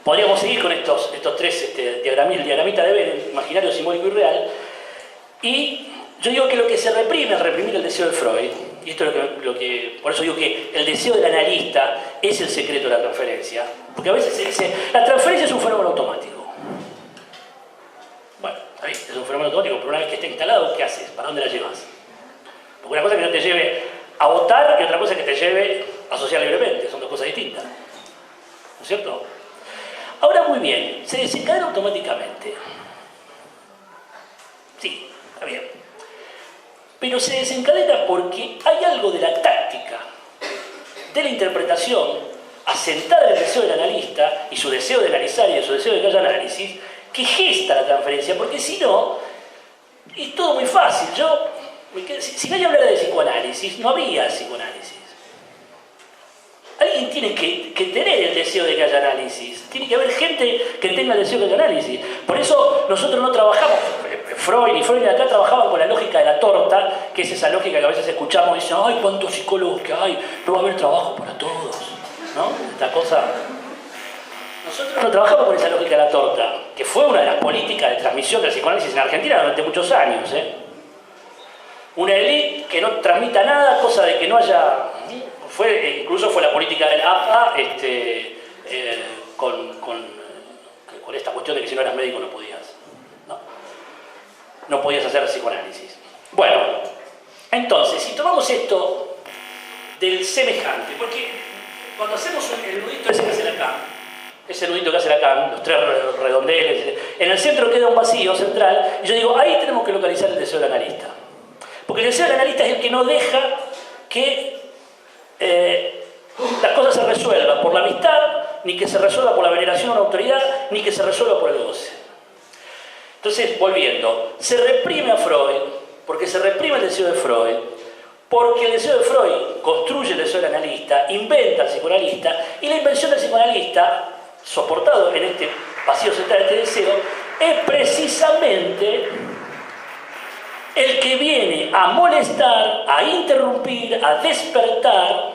podríamos seguir con estos tres el diagramita de Venn, imaginario, simbólico y real. Y yo digo que lo que se reprime al reprimir el deseo de Freud, y esto es por eso digo que el deseo del analista es el secreto de la transferencia, porque a veces se dice, la transferencia es un fenómeno automático. Bueno, está bien, es un fenómeno automático, pero una vez que está instalado, ¿qué haces? ¿Para dónde la llevas? Porque una cosa es que no te lleve a votar y otra cosa es que te lleve a asociar libremente, son dos cosas distintas. ¿No es cierto? Ahora, muy bien, se desencadena automáticamente. Sí, está bien. Pero se desencadena porque hay algo de la táctica, de la interpretación, asentada en el deseo del analista y su deseo de analizar y de su deseo de que haya análisis, que gesta la transferencia, porque si no, es todo muy fácil. Si nadie hablara de psicoanálisis, no habría psicoanálisis. Alguien tiene que tener el deseo de que haya análisis. Tiene que haber gente que tenga el deseo de que haya análisis. Por eso nosotros no trabajamos, Freud y acá trabajaban con la lógica de la torta, que es esa lógica que a veces escuchamos y dicen, ay, cuántos psicólogos que hay, no va a haber trabajo para todos. ¿No? Esta cosa. Nosotros no trabajamos con esa lógica de la torta, que fue una de las políticas de transmisión del psicoanálisis en Argentina durante muchos años. Una élite que no transmita nada, cosa de que no haya... Incluso fue la política del APA con esta cuestión de que si no eras médico no podías hacer psicoanálisis. Bueno, entonces, si tomamos esto del semejante, porque cuando hacemos el nudito ese que hace Lacan, ese nudito que hace Lacan, los tres redondeles, en el centro queda un vacío central, y yo digo, ahí tenemos que localizar el deseo del analista. Porque el deseo del analista es el que no deja que las cosas se resuelvan por la amistad, ni que se resuelva por la veneración a una autoridad, ni que se resuelva por el goce. Entonces, volviendo, se reprime a Freud, porque se reprime el deseo de Freud, porque el deseo de Freud construye el deseo del analista, inventa al psicoanalista, y la invención del psicoanalista, soportado en este vacío central, este deseo, es precisamente el que viene a molestar, a interrumpir, a despertar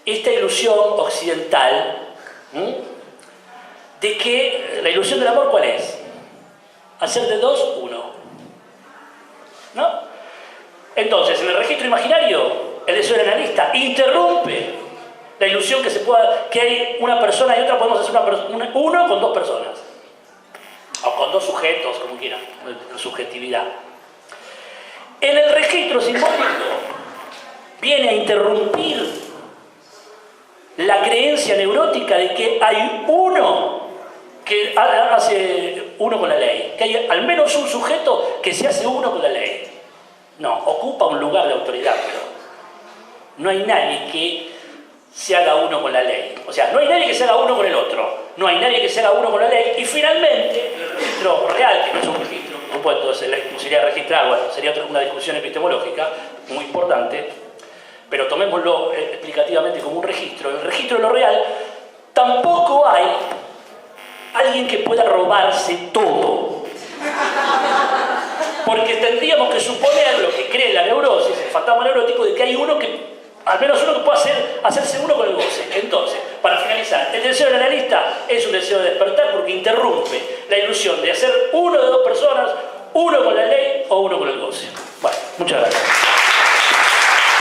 esta ilusión occidental de que la ilusión del amor, ¿cuál es? Hacer de dos, uno. ¿No? Entonces, en el registro imaginario, el deseo del analista interrumpe la ilusión que hay una persona y otra, podemos hacer uno con dos personas. O con dos sujetos, como quieran, la subjetividad. En el registro simbólico viene a interrumpir la creencia neurótica de que hay uno que hace uno con la ley, que hay al menos un sujeto que se hace uno con la ley. No, ocupa un lugar de autoridad, pero no hay nadie que se haga uno con la ley. O sea, no hay nadie que se haga uno con el otro, no hay nadie que se haga uno con la ley, y finalmente el registro real, que no es un registro, por supuesto, es la posibilidad de registrar, bueno, sería una discusión epistemológica muy importante, pero tomémoslo explicativamente como un registro. En el registro de lo real tampoco hay alguien que pueda robarse todo. Porque tendríamos que suponer lo que cree la neurosis, el fantasma neurótico, de que hay uno que, al menos uno que pueda hacerse uno con el goce. Entonces, para finalizar, el deseo del analista es un deseo de despertar porque interrumpe la ilusión de hacer uno de dos personas, uno con la ley o uno con el goce. Bueno, muchas gracias.